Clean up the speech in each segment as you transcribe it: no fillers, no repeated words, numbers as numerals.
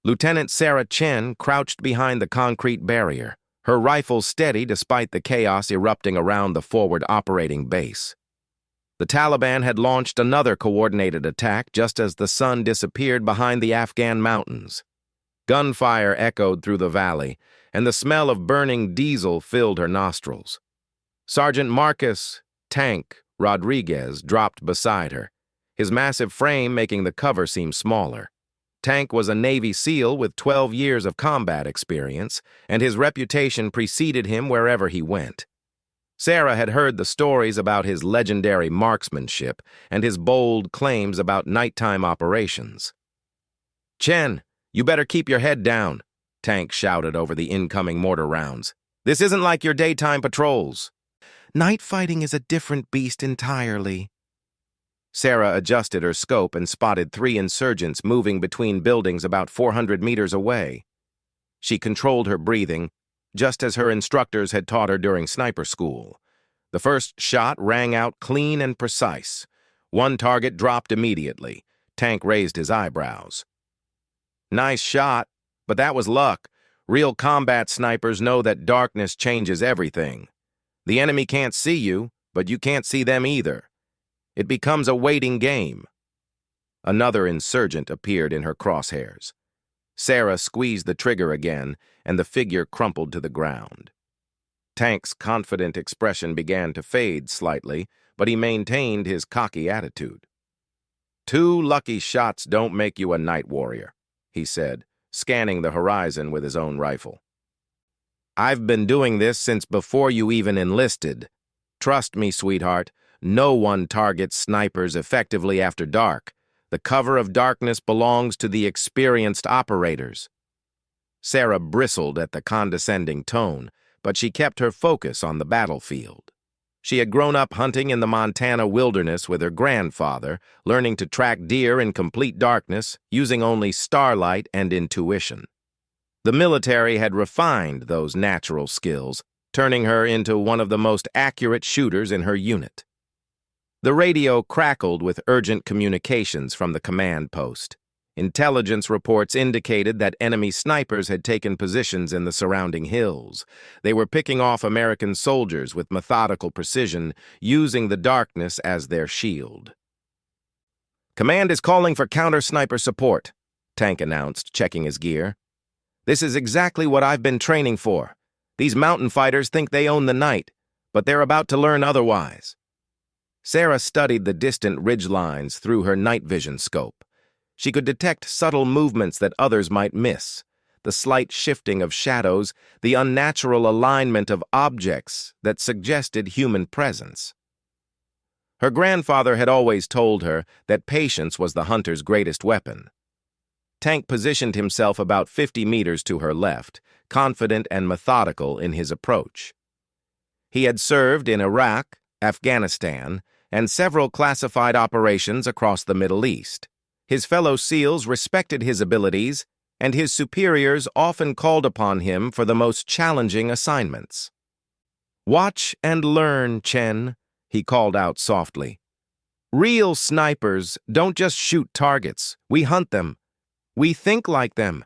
Lieutenant Sarah Chen crouched behind the concrete barrier, her rifle steady despite the chaos erupting around the forward operating base. The Taliban had launched another coordinated attack just as the sun disappeared behind the Afghan mountains. Gunfire echoed through the valley, and the smell of burning diesel filled her nostrils. Sergeant Marcus "Tank" Rodriguez dropped beside her, his massive frame making the cover seem smaller. Tank was a Navy SEAL with 12 years of combat experience, and his reputation preceded him wherever he went. Sarah had heard the stories about his legendary marksmanship and his bold claims about nighttime operations. "Chen, you better keep your head down," Tank shouted over the incoming mortar rounds. "This isn't like your daytime patrols." "Night fighting is a different beast entirely." Sarah adjusted her scope and spotted 3 insurgents moving between buildings about 400 meters away. She controlled her breathing, just as her instructors had taught her during sniper school. The first shot rang out clean and precise. One target dropped immediately. Tank raised his eyebrows. "Nice shot, but that was luck. Real combat snipers know that darkness changes everything. The enemy can't see you, but you can't see them either. It becomes a waiting game." Another insurgent appeared in her crosshairs. Sarah squeezed the trigger again, and the figure crumpled to the ground. Tank's confident expression began to fade slightly, but he maintained his cocky attitude. "2 lucky shots don't make you a night warrior," he said, scanning the horizon with his own rifle. "I've been doing this since before you even enlisted. Trust me, sweetheart, no one targets snipers effectively after dark. The cover of darkness belongs to the experienced operators." Sarah bristled at the condescending tone, but she kept her focus on the battlefield. She had grown up hunting in the Montana wilderness with her grandfather, learning to track deer in complete darkness, using only starlight and intuition. The military had refined those natural skills, turning her into one of the most accurate shooters in her unit. The radio crackled with urgent communications from the command post. Intelligence reports indicated that enemy snipers had taken positions in the surrounding hills. They were picking off American soldiers with methodical precision, using the darkness as their shield. "Command is calling for counter-sniper support," Tank announced, checking his gear. "This is exactly what I've been training for. These mountain fighters think they own the night, but they're about to learn otherwise." Sarah studied the distant ridgelines through her night vision scope. She could detect subtle movements that others might miss, the slight shifting of shadows, the unnatural alignment of objects that suggested human presence. Her grandfather had always told her that patience was the hunter's greatest weapon. Tank positioned himself about 50 meters to her left, confident and methodical in his approach. He had served in Iraq, Afghanistan, and several classified operations across the Middle East. His fellow SEALs respected his abilities, and his superiors often called upon him for the most challenging assignments. "Watch and learn, Chen," he called out softly. "Real snipers don't just shoot targets. We hunt them. We think like them.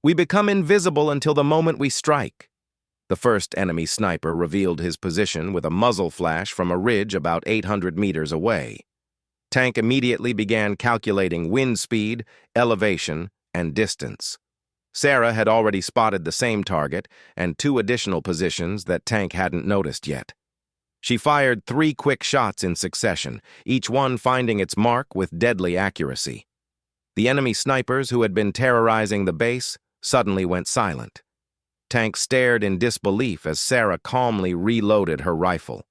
We become invisible until the moment we strike." The first enemy sniper revealed his position with a muzzle flash from a ridge about 800 meters away. Tank immediately began calculating wind speed, elevation, and distance. Sarah had already spotted the same target and 2 additional positions that Tank hadn't noticed yet. She fired 3 quick shots in succession, each one finding its mark with deadly accuracy. The enemy snipers who had been terrorizing the base suddenly went silent. Tank stared in disbelief as Sarah calmly reloaded her rifle.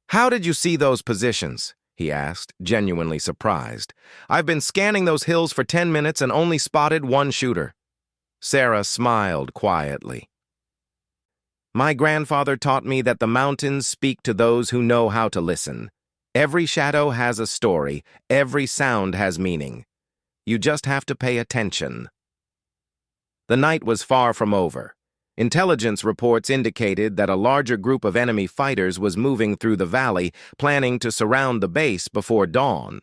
"How did you see those positions?" he asked, genuinely surprised. "I've been scanning those hills for 10 minutes and only spotted 1 shooter." Sarah smiled quietly. "My grandfather taught me that the mountains speak to those who know how to listen. Every shadow has a story, every sound has meaning. You just have to pay attention." The night was far from over. Intelligence reports indicated that a larger group of enemy fighters was moving through the valley, planning to surround the base before dawn.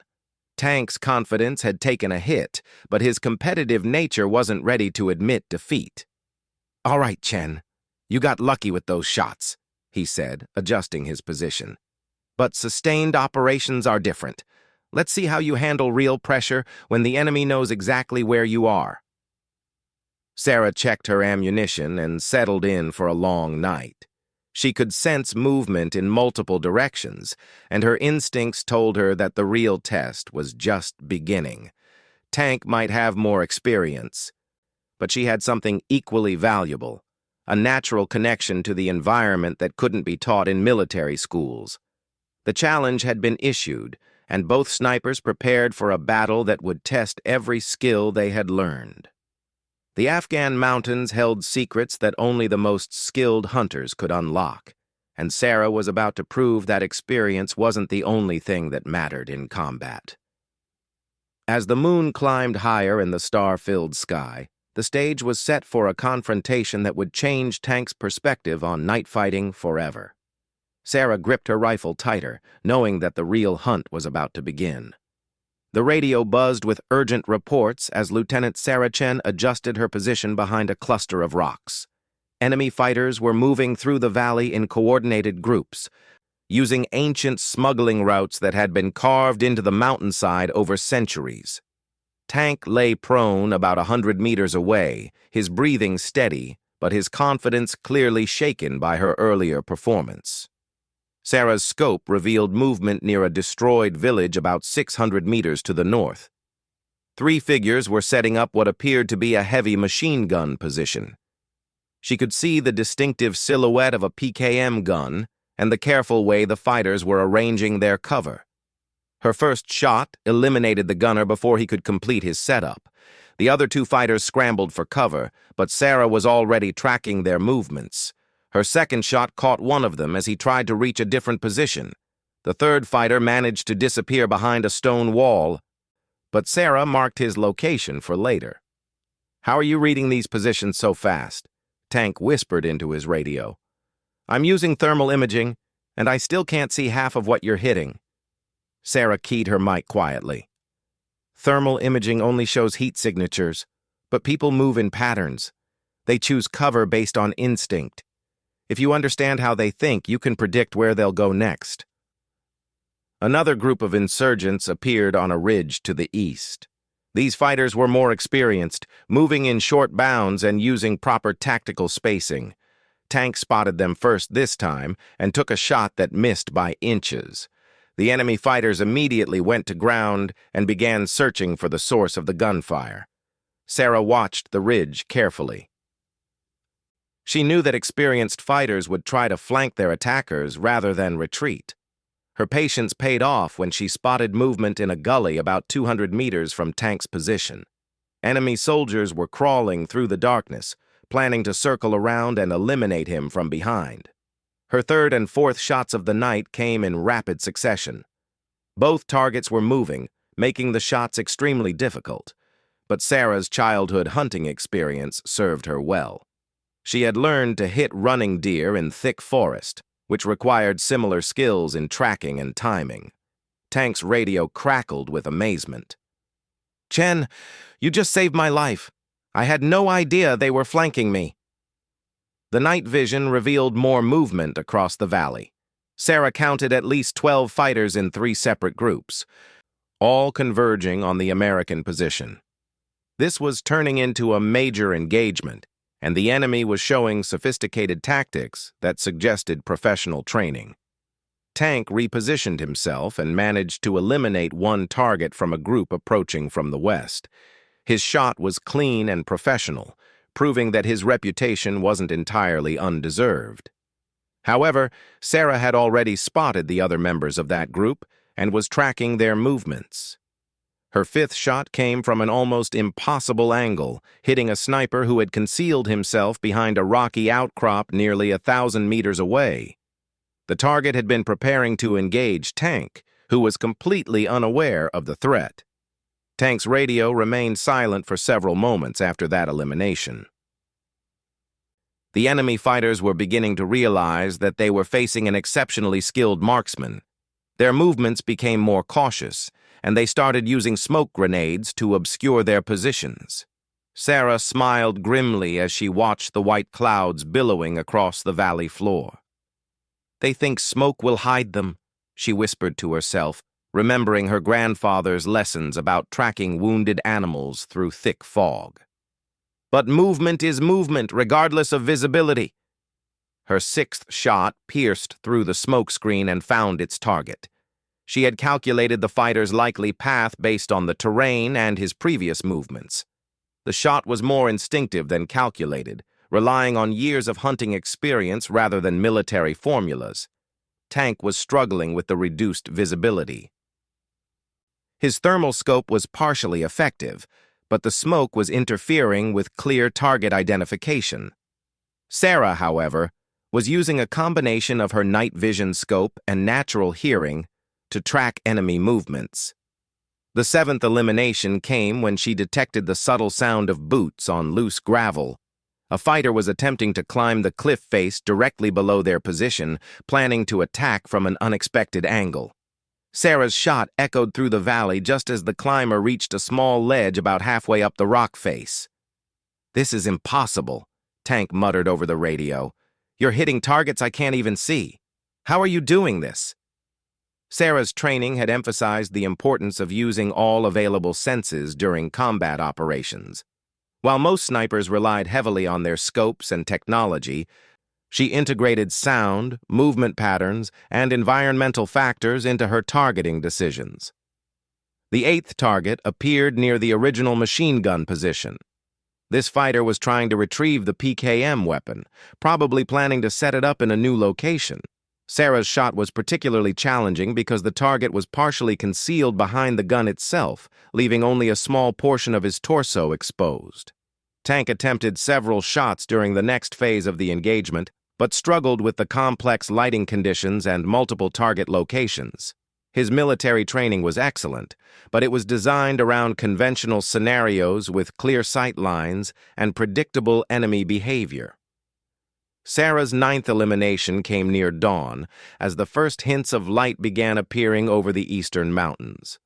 Tank's confidence had taken a hit, but his competitive nature wasn't ready to admit defeat. "All right, Chen, you got lucky with those shots," he said, adjusting his position. "But sustained operations are different. Let's see how you handle real pressure when the enemy knows exactly where you are." Sarah checked her ammunition and settled in for a long night. She could sense movement in multiple directions, and her instincts told her that the real test was just beginning. Tank might have more experience, but she had something equally valuable, a natural connection to the environment that couldn't be taught in military schools. The challenge had been issued, and both snipers prepared for a battle that would test every skill they had learned. The Afghan mountains held secrets that only the most skilled hunters could unlock, and Sarah was about to prove that experience wasn't the only thing that mattered in combat. As the moon climbed higher in the star-filled sky, the stage was set for a confrontation that would change Tank's perspective on night fighting forever. Sarah gripped her rifle tighter, knowing that the real hunt was about to begin. The radio buzzed with urgent reports as Lieutenant Sarah Chen adjusted her position behind a cluster of rocks. Enemy fighters were moving through the valley in coordinated groups, using ancient smuggling routes that had been carved into the mountainside over centuries. Tank lay prone about 100 meters away, his breathing steady, but his confidence clearly shaken by her earlier performance. Sarah's scope revealed movement near a destroyed village about 600 meters to the north. 3 figures were setting up what appeared to be a heavy machine gun position. She could see the distinctive silhouette of a PKM gun and the careful way the fighters were arranging their cover. Her first shot eliminated the gunner before he could complete his setup. The other 2 fighters scrambled for cover, but Sarah was already tracking their movements. Her second shot caught one of them as he tried to reach a different position. The third fighter managed to disappear behind a stone wall, but Sarah marked his location for later. "How are you reading these positions so fast?" Tank whispered into his radio. "I'm using thermal imaging, and I still can't see half of what you're hitting." Sarah keyed her mic quietly. "Thermal imaging only shows heat signatures, but people move in patterns. They choose cover based on instinct. If you understand how they think, you can predict where they'll go next." Another group of insurgents appeared on a ridge to the east. These fighters were more experienced, moving in short bounds and using proper tactical spacing. Tank spotted them first this time and took a shot that missed by inches. The enemy fighters immediately went to ground and began searching for the source of the gunfire. Sarah watched the ridge carefully. She knew that experienced fighters would try to flank their attackers rather than retreat. Her patience paid off when she spotted movement in a gully about 200 meters from Tank's position. Enemy soldiers were crawling through the darkness, planning to circle around and eliminate him from behind. Her third and fourth shots of the night came in rapid succession. Both targets were moving, making the shots extremely difficult, but Sarah's childhood hunting experience served her well. She had learned to hit running deer in thick forest, which required similar skills in tracking and timing. Tank's radio crackled with amazement. "Chen, you just saved my life. I had no idea they were flanking me." The night vision revealed more movement across the valley. Sarah counted at least 12 fighters in 3 separate groups, all converging on the American position. This was turning into a major engagement, and the enemy was showing sophisticated tactics that suggested professional training. Tank repositioned himself and managed to eliminate one target from a group approaching from the west. His shot was clean and professional, proving that his reputation wasn't entirely undeserved. However, Sarah had already spotted the other members of that group and was tracking their movements. Her 5th shot came from an almost impossible angle, hitting a sniper who had concealed himself behind a rocky outcrop nearly 1,000 meters away. The target had been preparing to engage Tank, who was completely unaware of the threat. Tank's radio remained silent for several moments after that elimination. The enemy fighters were beginning to realize that they were facing an exceptionally skilled marksman. Their movements became more cautious, and they started using smoke grenades to obscure their positions. Sarah smiled grimly as she watched the white clouds billowing across the valley floor. "They think smoke will hide them," she whispered to herself, remembering her grandfather's lessons about tracking wounded animals through thick fog. But movement is movement, regardless of visibility. Her sixth shot pierced through the smoke screen and found its target. She had calculated the fighter's likely path based on the terrain and his previous movements. The shot was more instinctive than calculated, relying on years of hunting experience rather than military formulas. Tank was struggling with the reduced visibility. His thermal scope was partially effective, but the smoke was interfering with clear target identification. Sarah, however, was using a combination of her night vision scope and natural hearing to track enemy movements. The seventh elimination came when she detected the subtle sound of boots on loose gravel. A fighter was attempting to climb the cliff face directly below their position, planning to attack from an unexpected angle. Sarah's shot echoed through the valley just as the climber reached a small ledge about halfway up the rock face. "This is impossible," Tank muttered over the radio. "You're hitting targets I can't even see. How are you doing this?" Sarah's training had emphasized the importance of using all available senses during combat operations. While most snipers relied heavily on their scopes and technology, she integrated sound, movement patterns, and environmental factors into her targeting decisions. The eighth target appeared near the original machine gun position. This fighter was trying to retrieve the PKM weapon, probably planning to set it up in a new location. Sarah's shot was particularly challenging because the target was partially concealed behind the gun itself, leaving only a small portion of his torso exposed. Tank attempted several shots during the next phase of the engagement, but struggled with the complex lighting conditions and multiple target locations. His military training was excellent, but it was designed around conventional scenarios with clear sight lines and predictable enemy behavior. Sarah's ninth elimination came near dawn, as the first hints of light began appearing over the eastern mountains.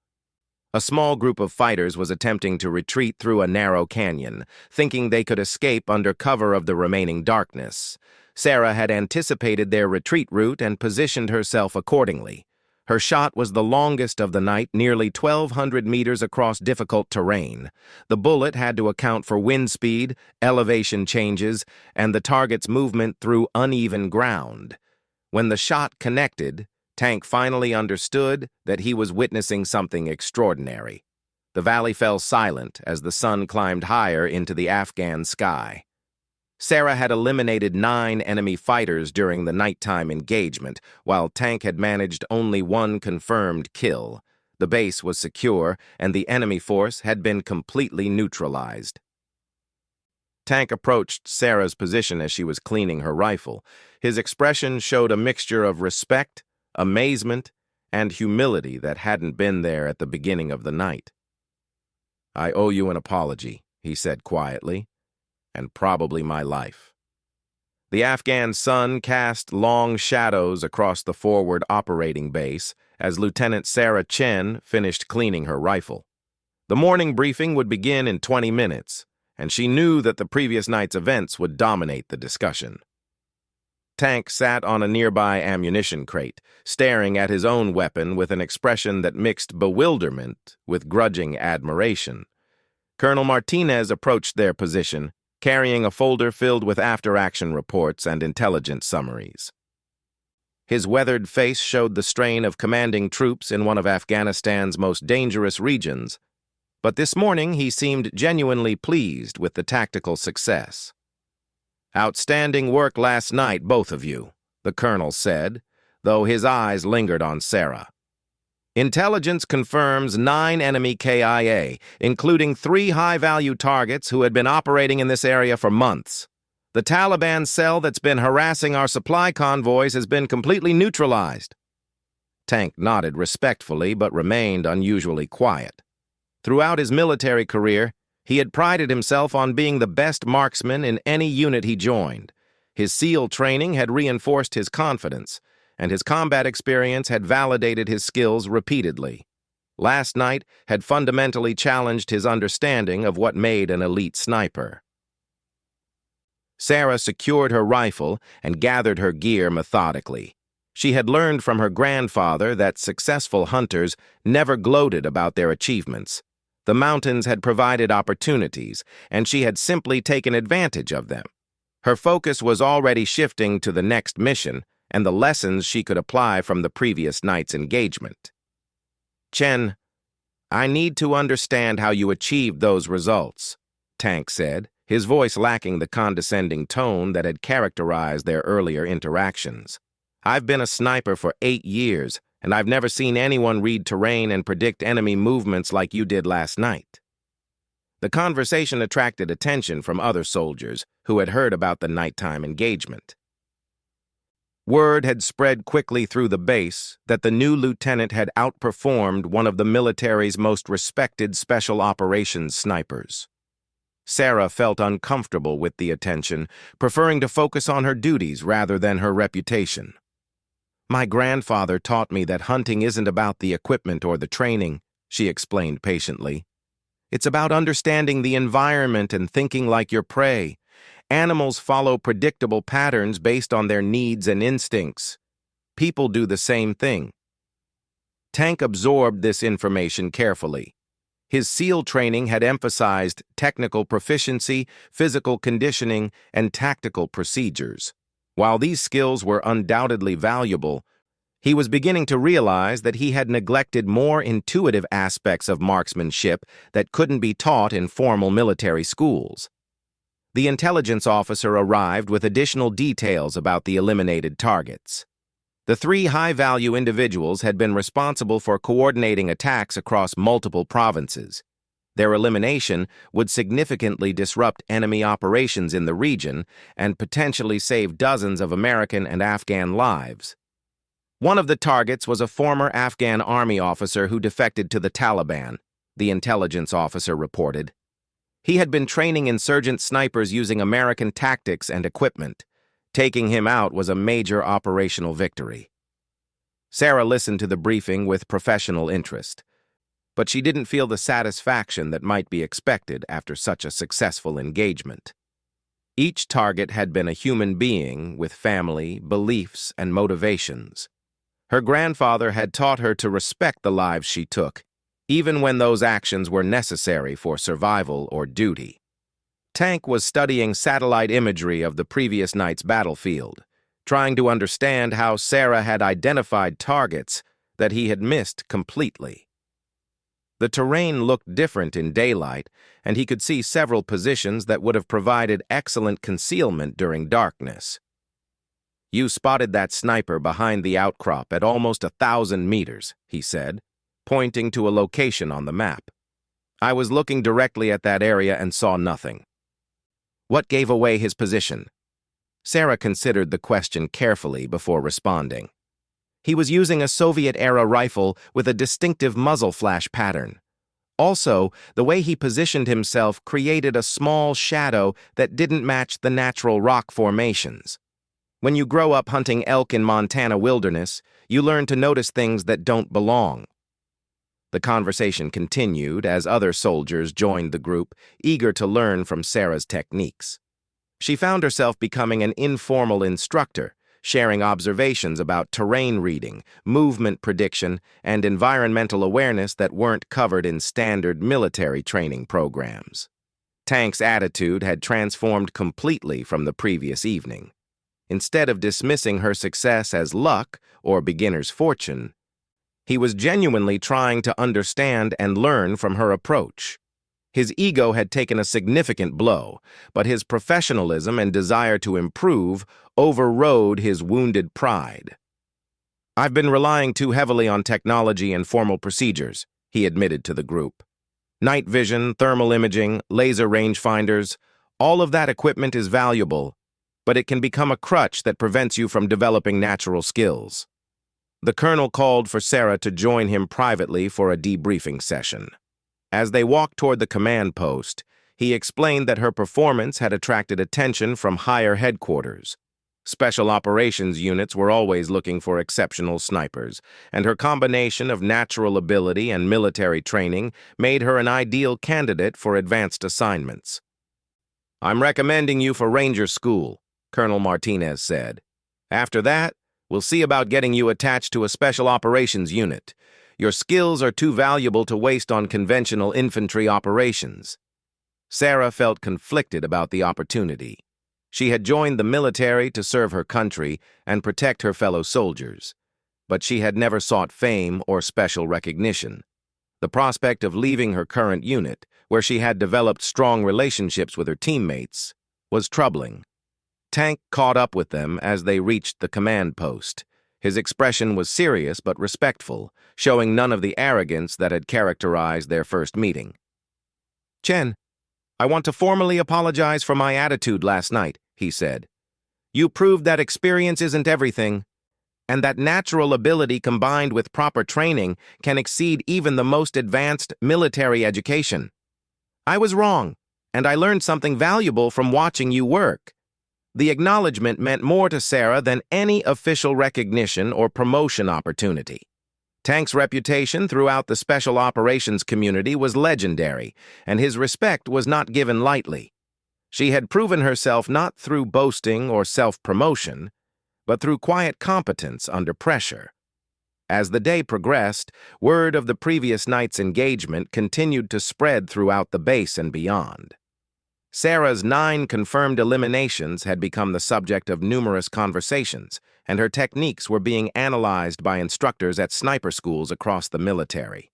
A small group of fighters was attempting to retreat through a narrow canyon, thinking they could escape under cover of the remaining darkness. Sarah had anticipated their retreat route and positioned herself accordingly. Her shot was the longest of the night, nearly 1,200 meters across difficult terrain. The bullet had to account for wind speed, elevation changes, and the target's movement through uneven ground. When the shot connected, Tank finally understood that he was witnessing something extraordinary. The valley fell silent as the sun climbed higher into the Afghan sky. Sarah had eliminated 9 enemy fighters during the nighttime engagement, while Tank had managed only 1 confirmed kill. The base was secure, and the enemy force had been completely neutralized. Tank approached Sarah's position as she was cleaning her rifle. His expression showed a mixture of respect, amazement, and humility that hadn't been there at the beginning of the night. "I owe you an apology," he said quietly. "And probably my life." The Afghan sun cast long shadows across the forward operating base as Lieutenant Sarah Chen finished cleaning her rifle. The morning briefing would begin in 20 minutes, and she knew that the previous night's events would dominate the discussion. Tank sat on a nearby ammunition crate, staring at his own weapon with an expression that mixed bewilderment with grudging admiration. Colonel Martinez approached their position, carrying a folder filled with after-action reports and intelligence summaries. His weathered face showed the strain of commanding troops in one of Afghanistan's most dangerous regions, but this morning he seemed genuinely pleased with the tactical success. "Outstanding work last night, both of you," the colonel said, though his eyes lingered on Sarah. "Intelligence confirms 9 enemy KIA, including 3 high-value targets who had been operating in this area for months. The Taliban cell that's been harassing our supply convoys has been completely neutralized." Tank nodded respectfully but remained unusually quiet. Throughout his military career, he had prided himself on being the best marksman in any unit he joined. His SEAL training had reinforced his confidence, and his combat experience had validated his skills repeatedly. last night had fundamentally challenged his understanding of what made an elite sniper. Sarah secured her rifle and gathered her gear methodically. She had learned from her grandfather that successful hunters never gloated about their achievements. The mountains had provided opportunities, and she had simply taken advantage of them. Her focus was already shifting to the next mission and the lessons she could apply from the previous night's engagement. "Chen, I need to understand how you achieved those results," Tank said, his voice lacking the condescending tone that had characterized their earlier interactions. "I've been a sniper for 8 years, and I've never seen anyone read terrain and predict enemy movements like you did last night." The conversation attracted attention from other soldiers who had heard about the nighttime engagement. Word had spread quickly through the base that the new lieutenant had outperformed one of the military's most respected special operations snipers. Sarah felt uncomfortable with the attention, preferring to focus on her duties rather than her reputation. "My grandfather taught me that hunting isn't about the equipment or the training," she explained patiently. "It's about understanding the environment and thinking like your prey. Animals follow predictable patterns based on their needs and instincts. People do the same thing." Tank absorbed this information carefully. His SEAL training had emphasized technical proficiency, physical conditioning, and tactical procedures. While these skills were undoubtedly valuable, he was beginning to realize that he had neglected more intuitive aspects of marksmanship that couldn't be taught in formal military schools. The intelligence officer arrived with additional details about the eliminated targets. The 3 high-value individuals had been responsible for coordinating attacks across multiple provinces. Their elimination would significantly disrupt enemy operations in the region and potentially save dozens of American and Afghan lives. One of the targets was a former Afghan army officer who defected to the Taliban, the intelligence officer reported. He had been training insurgent snipers using American tactics and equipment. Taking him out was a major operational victory. Sarah listened to the briefing with professional interest, but she didn't feel the satisfaction that might be expected after such a successful engagement. Each target had been a human being with family, beliefs, and motivations. Her grandfather had taught her to respect the lives she took, even when those actions were necessary for survival or duty. Tank was studying satellite imagery of the previous night's battlefield, trying to understand how Sarah had identified targets that he had missed completely. The terrain looked different in daylight, and he could see several positions that would have provided excellent concealment during darkness. "You spotted that sniper behind the outcrop at almost 1,000 meters, he said, pointing to a location on the map. "I was looking directly at that area and saw nothing." "What gave away his position?" Sarah considered the question carefully before responding. "He was using a Soviet-era rifle with a distinctive muzzle flash pattern. Also, the way he positioned himself created a small shadow that didn't match the natural rock formations. When you grow up hunting elk in Montana wilderness, you learn to notice things that don't belong." The conversation continued as other soldiers joined the group, eager to learn from Sarah's techniques. She found herself becoming an informal instructor, sharing observations about terrain reading, movement prediction, and environmental awareness that weren't covered in standard military training programs. Tank's attitude had transformed completely from the previous evening. Instead of dismissing her success as luck or beginner's fortune, he was genuinely trying to understand and learn from her approach. His ego had taken a significant blow, but his professionalism and desire to improve overrode his wounded pride. "I've been relying too heavily on technology and formal procedures," he admitted to the group. "Night vision, thermal imaging, laser rangefinders, all of that equipment is valuable, but it can become a crutch that prevents you from developing natural skills." The colonel called for Sarah to join him privately for a debriefing session. As they walked toward the command post, he explained that her performance had attracted attention from higher headquarters. Special operations units were always looking for exceptional snipers, and her combination of natural ability and military training made her an ideal candidate for advanced assignments. "I'm recommending you for Ranger School," Colonel Martinez said. "After that, we'll see about getting you attached to a special operations unit. Your skills are too valuable to waste on conventional infantry operations." Sarah felt conflicted about the opportunity. She had joined the military to serve her country and protect her fellow soldiers, but she had never sought fame or special recognition. The prospect of leaving her current unit, where she had developed strong relationships with her teammates, was troubling. Tank caught up with them as they reached the command post. His expression was serious but respectful, showing none of the arrogance that had characterized their first meeting. "Chen, I want to formally apologize for my attitude last night," he said. "You proved that experience isn't everything, and that natural ability combined with proper training can exceed even the most advanced military education. I was wrong, and I learned something valuable from watching you work." The acknowledgement meant more to Sarah than any official recognition or promotion opportunity. Tank's reputation throughout the special operations community was legendary, and his respect was not given lightly. She had proven herself not through boasting or self-promotion, but through quiet competence under pressure. As the day progressed, word of the previous night's engagement continued to spread throughout the base and beyond. Sarah's 9 confirmed eliminations had become the subject of numerous conversations, and her techniques were being analyzed by instructors at sniper schools across the military.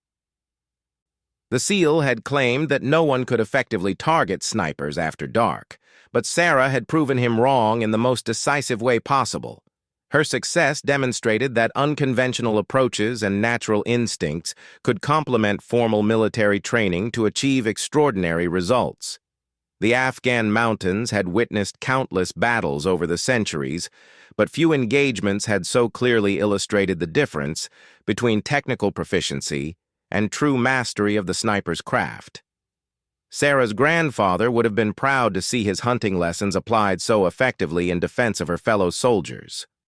The SEAL had claimed that no one could effectively target snipers after dark, but Sarah had proven him wrong in the most decisive way possible. Her success demonstrated that unconventional approaches and natural instincts could complement formal military training to achieve extraordinary results. The Afghan mountains had witnessed countless battles over the centuries, but few engagements had so clearly illustrated the difference between technical proficiency and true mastery of the sniper's craft. Sarah's grandfather would have been proud to see his hunting lessons applied so effectively in defense of her fellow soldiers.